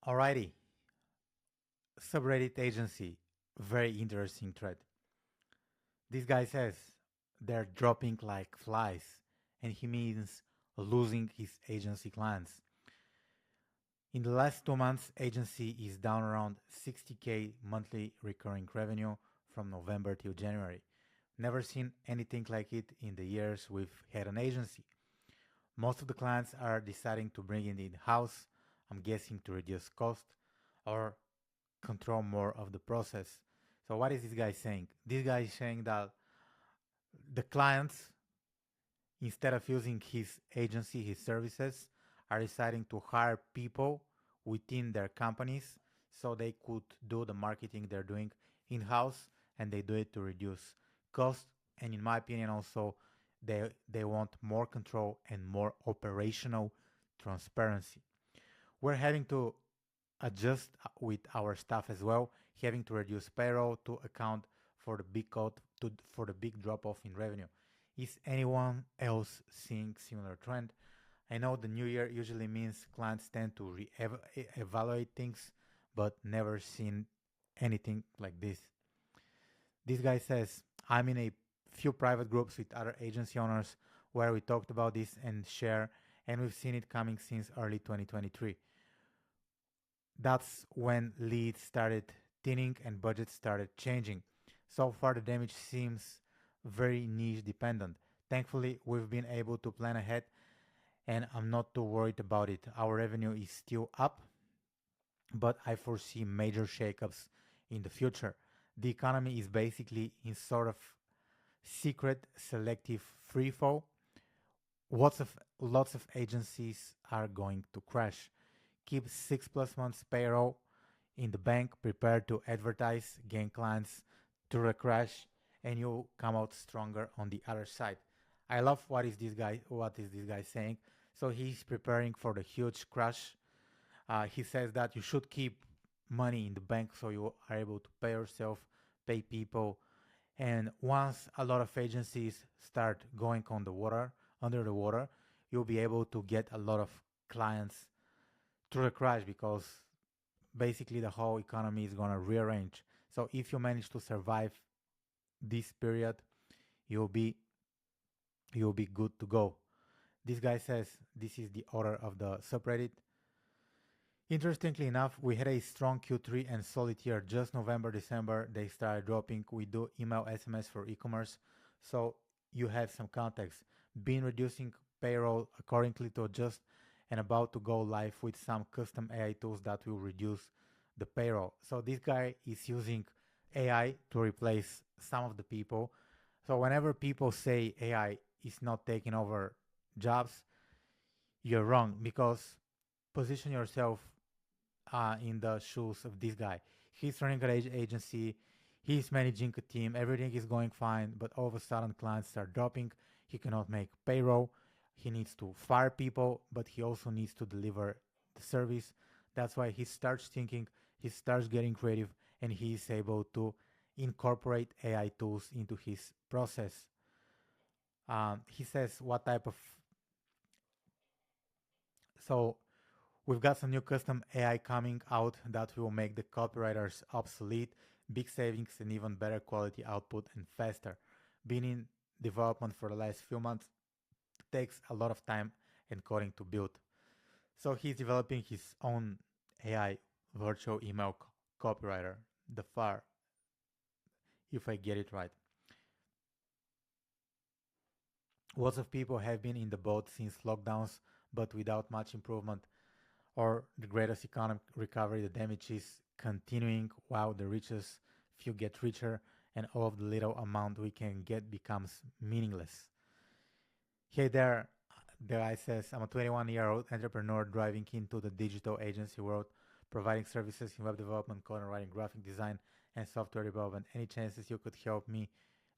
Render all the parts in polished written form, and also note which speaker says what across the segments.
Speaker 1: Alrighty, subreddit agency, very interesting thread. This guy says they're dropping like flies, and he means losing his agency clients. In the last 2 months, agency is down around 60K monthly recurring revenue from November till January. Never seen anything like it in the years we've had an agency. Most of the clients are deciding to bring it in house, I'm guessing to reduce cost or control more of the process. So what is this guy saying? This guy is saying that the clients, instead of using his agency, his services, are deciding to hire people within their companies so they could do the marketing they're doing in-house, and they do it to reduce cost. And in my opinion also, they want more control and more operational transparency. We're having to adjust with our staff as well, having to reduce payroll to account for the big for the big drop off in revenue. Is anyone else seeing similar trend? I know the new year usually means clients tend to evaluate things, but never seen anything like this. This guy says, I'm in a few private groups with other agency owners where we talked about this and share, and we've seen it coming since early 2023. That's when leads started thinning and budgets started changing. So far, the damage seems very niche dependent. Thankfully, we've been able to plan ahead, and I'm not too worried about it. Our revenue is still up, but I foresee major shakeups in the future. The economy is basically in sort of secret selective free fall. Lots of agencies are going to crash. Keep 6+ months payroll in the bank, prepared to advertise, gain clients through a crash, and you'll come out stronger on the other side. I love what is this guy saying. So he's preparing for the huge crash. He says that you should keep money in the bank so you are able to pay yourself, pay people, and once a lot of agencies start going on the water, under the water, you'll be able to get a lot of clients through the crash, because basically the whole economy is going to rearrange. So if you manage to survive this period, you'll be you'll be good to go. This guy says this is the order of the subreddit. Interestingly enough, we had a strong Q3 and solid year. Just November, December, they started dropping. We do email, SMS for e-commerce, so you have some context. Been reducing payroll accordingly to adjust, and about to go live with some custom AI tools that will reduce the payroll. So this guy is using AI to replace some of the people. So whenever people say AI is not taking over jobs, you're wrong, because position yourself in the shoes of this guy. He's running an agency, he's managing a team, everything is going fine, but all of a sudden clients start dropping. He cannot make payroll. He needs to fire people, but he also needs to deliver the service. That's why he starts thinking, he starts getting creative, and he is able to incorporate AI tools into his process. He says what type of so we've got some new custom AI coming out that will make the copywriters obsolete, big savings, and even better quality output and faster. Being in development for the last few months takes a lot of time and coding to build. So he's developing his own AI virtual email copywriter, the FAR, if I get it right. Lots of people have been in the boat since lockdowns, but without much improvement or the greatest economic recovery. The damage is continuing while the richest few get richer, and all of the little amount we can get becomes meaningless. Hey there, the guy says, I'm a 21-year-old entrepreneur driving into the digital agency world, providing services in web development, code and writing, graphic design, and software development. Any chances you could help me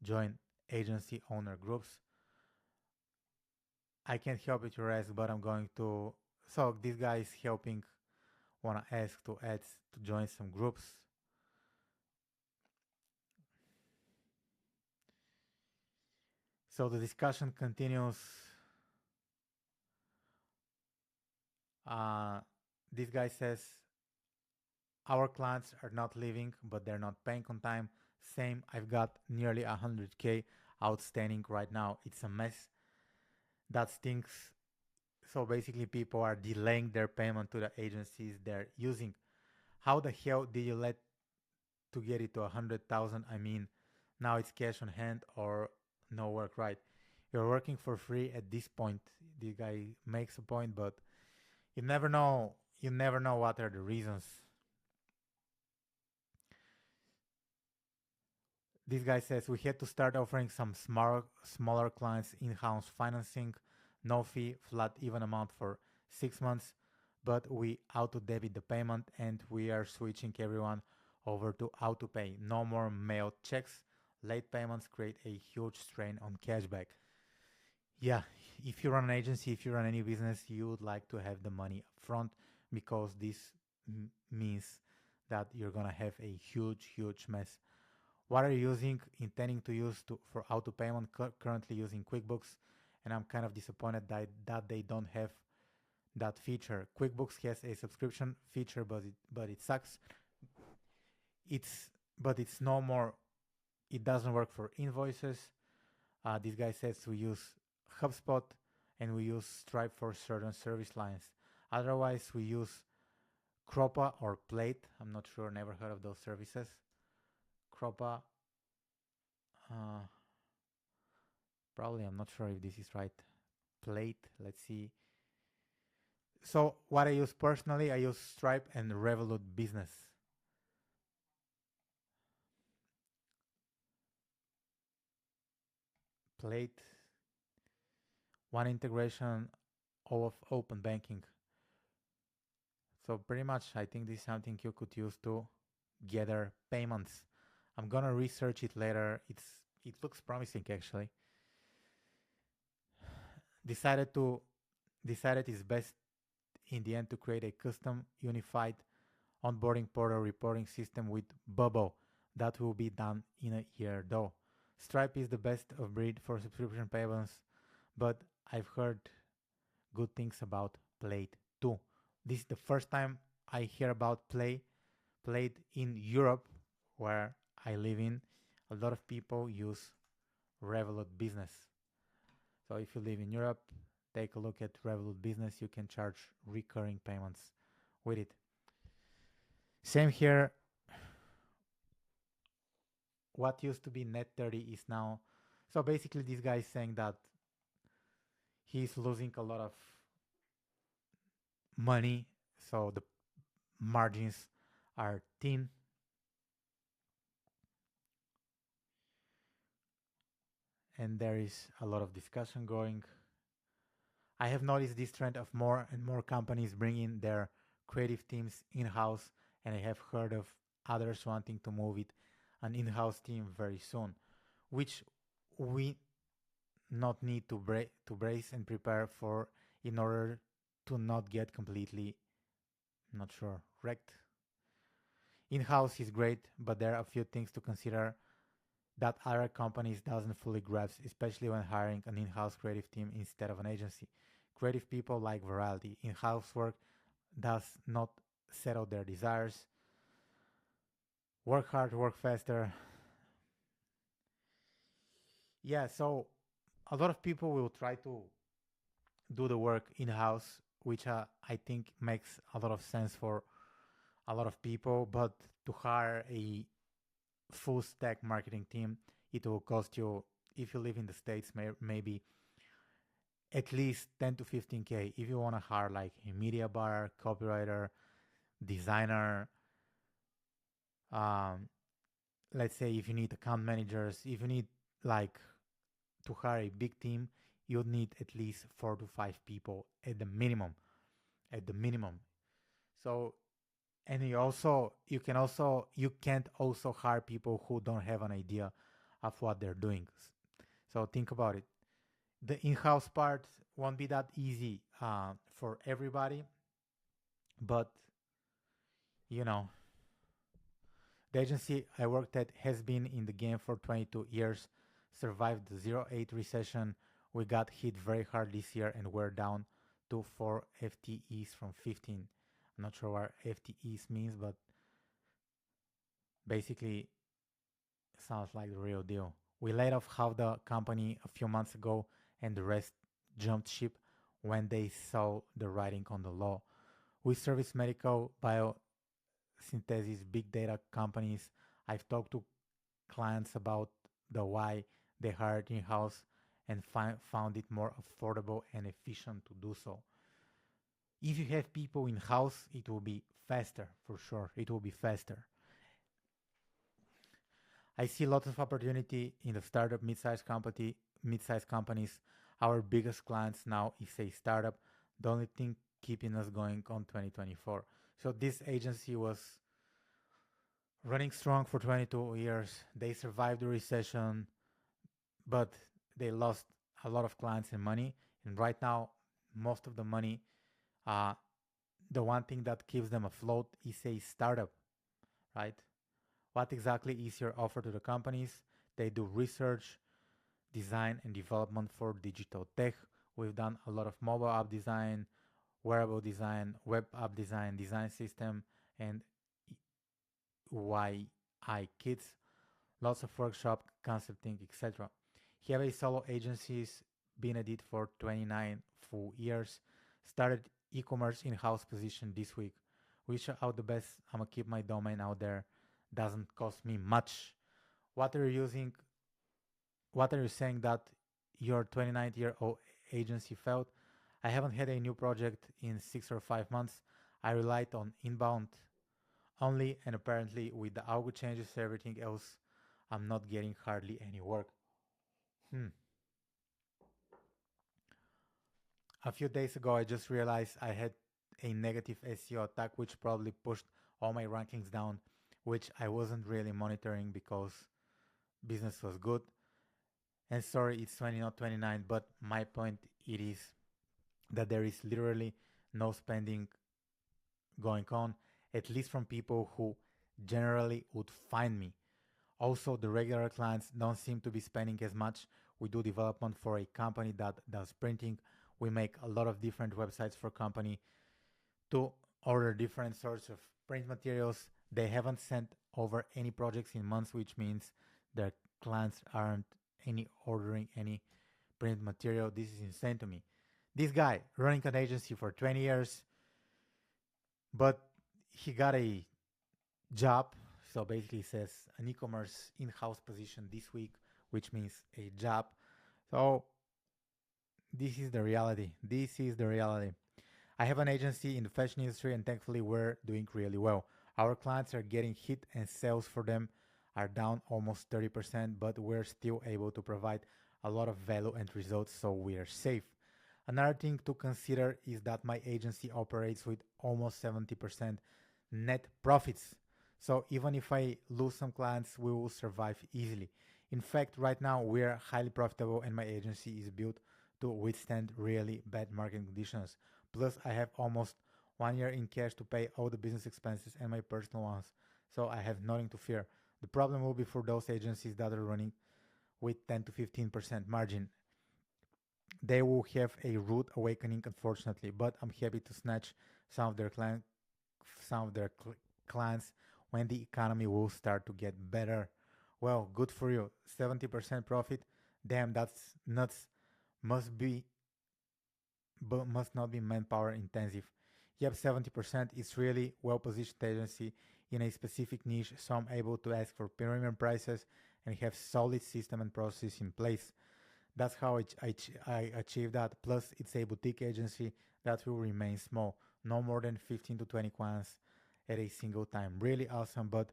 Speaker 1: join agency owner groups? I can't help with your ask, but I'm going to. So this guy is helping. Wanna ask to add to join some groups. So the discussion continues. Uh, this guy says Our clients are not leaving, but they're not paying on time. Same, I've got nearly 100K outstanding right now. It's a mess. That stinks. So basically, people are delaying their payment to the agencies they're using. How the hell did you let to get it to 100,000? I mean, now it's cash on hand or no work, right? You're working for free at this point. The guy makes a point, but you never know. You never know what are the reasons. This guy says we had to start offering some smaller clients in-house financing, no fee, flat even amount for 6 months, but we auto debit the payment and we are switching everyone over to auto pay. No more mailed checks. Late payments create a huge strain on cashback. Yeah, if you run an agency, if you run any business, you would like to have the money up front because this means that you're gonna have a huge mess. What are you intending to use for auto payment? Currently using QuickBooks, and I'm kind of disappointed that they don't have that feature. QuickBooks has a subscription feature, but it sucks. It's no more. It doesn't work for invoices. This guy says we use HubSpot and we use Stripe for certain service lines. Otherwise, we use Cropa or Plate. I'm not sure. Never heard of those services. Cropa. Uh, Probably, I'm not sure if this is right. Plate. Let's see. So what I use personally, I use Stripe and Revolut Business. Plate. One integration of open banking. So pretty much, I think this is something you could use to gather payments. I'm gonna research it later. It looks promising actually. Decided to decided it's best in the end to create a custom unified onboarding portal reporting system with Bubble. That will be done in a year though. Stripe is the best of breed for subscription payments, but I've heard good things about Plate too. This is the first time I hear about Plate in Europe, where I live in. A lot of people use Revolut Business. So if you live in Europe, take a look at Revolut Business. You can charge recurring payments with it. Same here. What used to be net 30 is now. So basically, this guy is saying that he's losing a lot of money. So the margins are thin. And there is a lot of discussion going. I have noticed this trend of more and more companies bringing their creative teams in-house, and I have heard of others wanting to move it an in-house team very soon, which we not need to brace and prepare for in order to not get completely, not sure, wrecked. In-house is great, but there are a few things to consider that other companies doesn't fully grasp, especially when hiring an in-house creative team instead of an agency. Creative people like variety. In-house work does not settle their desires. Work hard, work faster. Yeah, so a lot of people will try to do the work in-house, which I think makes a lot of sense for a lot of people, but to hire a full stack marketing team, it will cost you, if you live in the States, maybe at least 10 to 15K. If you want to hire like a media buyer, copywriter, designer, um, let's say if you need account managers, if you need like to hire a big team, you'll need at least 4 to 5 people at the minimum. At the minimum. So, and you can't also hire people who don't have an idea of what they're doing. So think about it. The in-house part won't be that easy for everybody, but you know, the agency I worked at has been in the game for 22 years, survived the 08 recession. We got hit very hard this year and we're down to 4 FTEs from 15. I'm not sure what FTEs means, but Basically, sounds like the real deal. We laid off half the company a few months ago, and the rest jumped ship when they saw the writing on the law. We service medical, biosynthesis, big data companies. I've talked to clients about the why they hired in-house and found it more affordable and efficient to do so. If you have people in-house, it will be faster for sure. It will be faster. I see lots of opportunity in the startup mid-sized companies. Our biggest clients now is a startup. The only thing keeping us going on 2024. So this agency was running strong for 22 years. They survived the recession, but they lost a lot of clients and money. And right now, most of the money, uh, the one thing that keeps them afloat is a startup, right? What exactly is your offer to the companies? They do research, design, and development for digital tech. We've done a lot of mobile app design, wearable design, web app design, design system, and UI kits, lots of workshop, concepting, etc. He have a solo agencies, been at it for 29 full years, started e-commerce in-house position this week. Wish out the best. I'm gonna keep my domain out there. Doesn't cost me much. What are you using? What are you saying that your 29-year-old agency failed? I haven't had a new project in 6 or 5 months. I relied on inbound only, and apparently with the algo changes, everything else, I'm not getting hardly any work. Hmm. A few days ago, I just realized I had a negative SEO attack, which probably pushed all my rankings down, which I wasn't really monitoring because business was good. And sorry, it's 20, not 29, but my point it is that there is literally no spending going on, at least from people who generally would find me. Also, the regular clients don't seem to be spending as much. We do development for a company that does printing. We make a lot of different websites for company to order different sorts of print materials. They haven't sent over any projects in months, which means their clients aren't any ordering any print material. This is insane to me. This guy running an agency for 20 years, but he got a job. So basically, it says an e-commerce in-house position this week, which means a job. So this is the reality. This is the reality. I have an agency in the fashion industry, and thankfully, we're doing really well. Our clients are getting hit, and sales for them are down almost 30%, but we're still able to provide a lot of value and results, so we are safe. Another thing to consider is that my agency operates with almost 70% net profits. So even if I lose some clients, we will survive easily. In fact, right now we are highly profitable and my agency is built to withstand really bad market conditions. Plus, I have almost 1 year in cash to pay all the business expenses and my personal ones. So I have nothing to fear. The problem will be for those agencies that are running with 10 to 15% margin. They will have a rude awakening, unfortunately, but I'm happy to snatch some of their some of their clients when the economy will start to get better. Well, good for you. 70% profit. Damn, that's nuts. Must be, but must not be manpower intensive. Yep, 70% is really well positioned agency in a specific niche, so I'm able to ask for premium prices and have solid system and processes in place. That's how I achieve that. Plus, it's a boutique agency that will remain small, no more than 15 to 20 clients at a single time. Really awesome, but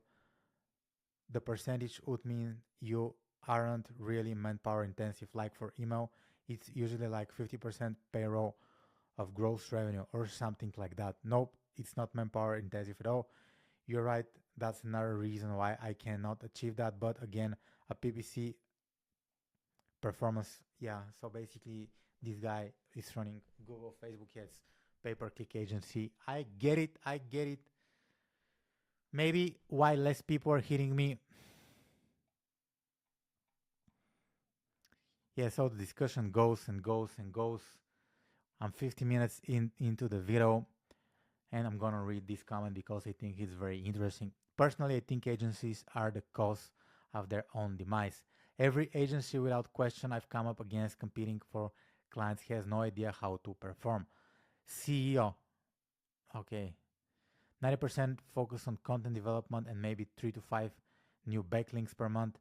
Speaker 1: the percentage would mean you aren't really manpower intensive. Like for email, it's usually like 50% payroll of gross revenue or something like that. Nope, it's not manpower intensive at all. You're right. That's another reason why I cannot achieve that. But again, a PPC performance, yeah. So basically, this guy is running Google, Facebook ads, pay-per-click agency. I get it. I get it. Maybe why less people are hitting me. Yeah, so the discussion goes and goes and goes. I'm 50 minutes into the video. And I'm gonna read this comment because I think it's very interesting. Personally, I think agencies are the cause of their own demise. Every agency, without question, I've come up against competing for clients has no idea how to perform. CEO, okay, 90% focus on content development and maybe 3 to 5 new backlinks per month.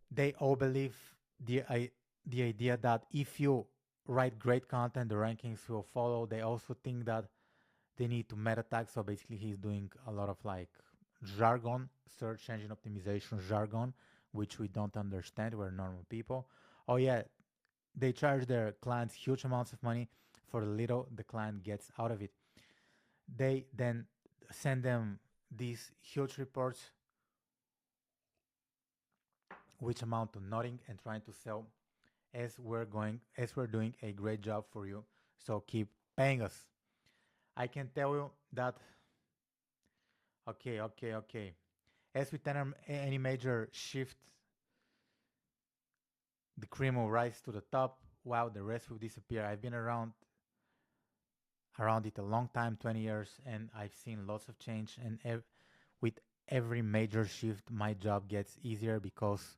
Speaker 1: They all believe the idea that if you write great content, the rankings will follow. They also think that they need to meta tag. So basically, he's doing a lot of like jargon, search engine optimization jargon, which we don't understand. We're normal people. Oh yeah, they charge their clients huge amounts of money for the little the client gets out of it. They then send them these huge reports which amount to nothing and trying to sell as we're doing a great job for you. So keep paying us. I can tell you that okay. As with any major shift, the cream will rise to the top while the rest will disappear. I've been around it a long time, 20 years, and I've seen lots of change. And with every major shift, my job gets easier because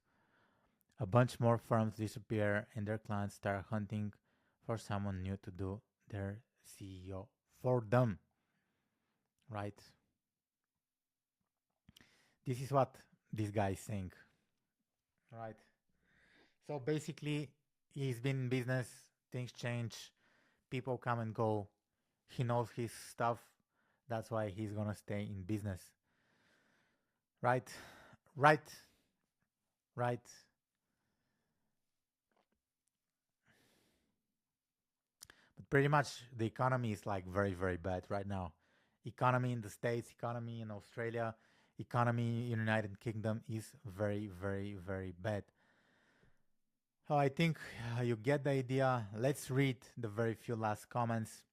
Speaker 1: a bunch more firms disappear and their clients start hunting for someone new to do their CEO for them, right? This is what this guy is saying, right? So basically, he's been in business, things change, people come and go. He knows his stuff. That's why he's gonna stay in business. Right? Right? Right? But pretty much the economy is like very, very bad right now. Economy in the States, economy in Australia, economy in United Kingdom is very, very, very bad. So I think you get the idea. Let's read the very few last comments.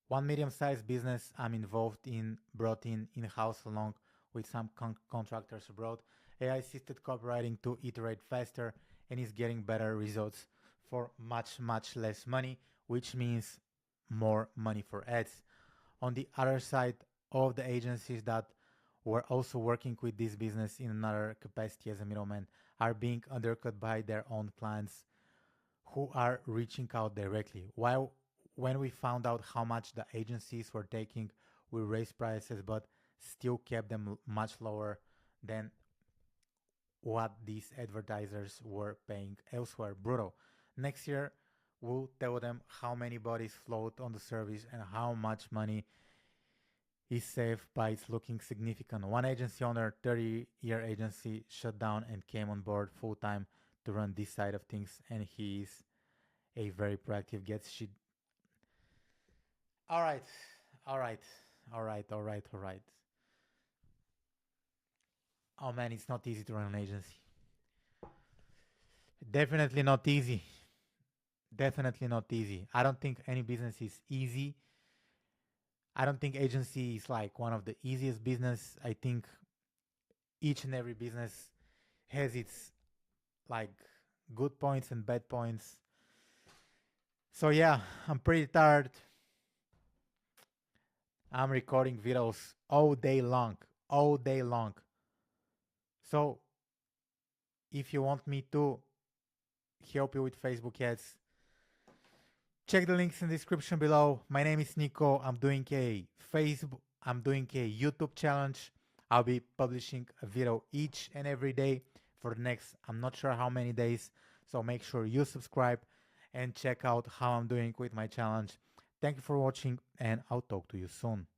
Speaker 1: One medium-sized business I'm involved in brought in-house along with some contractors abroad. AI-assisted copywriting to iterate faster and is getting better results for much, much less money, which means more money for ads. On the other side, all of the agencies that were also working with this business in another capacity as a middleman are being undercut by their own clients who are reaching out directly. While when we found out how much the agencies were taking, we raised prices but still kept them much lower than what these advertisers were paying elsewhere. Brutal. Next year, we'll tell them how many bodies float on the service and how much money is saved by its looking significant. One agency owner, 30-year agency, shut down and came on board full time to run this side of things, and he is a very proactive gets shit. All right, all right, all right. Oh man, it's not easy to run an agency. Definitely not easy. Definitely not easy. I don't think any business is easy. I don't think agency is like one of the easiest business. I think each and every business has its like good points and bad points. So yeah, I'm pretty tired. I'm recording videos all day long. So if you want me to help you with Facebook ads, check the links in the description below. My name is Niko. I'm doing a YouTube challenge. I'll be publishing a video each and every day for the next, I'm not sure how many days. So make sure you subscribe and check out how I'm doing with my challenge. Thank you for watching, and I'll talk to you soon.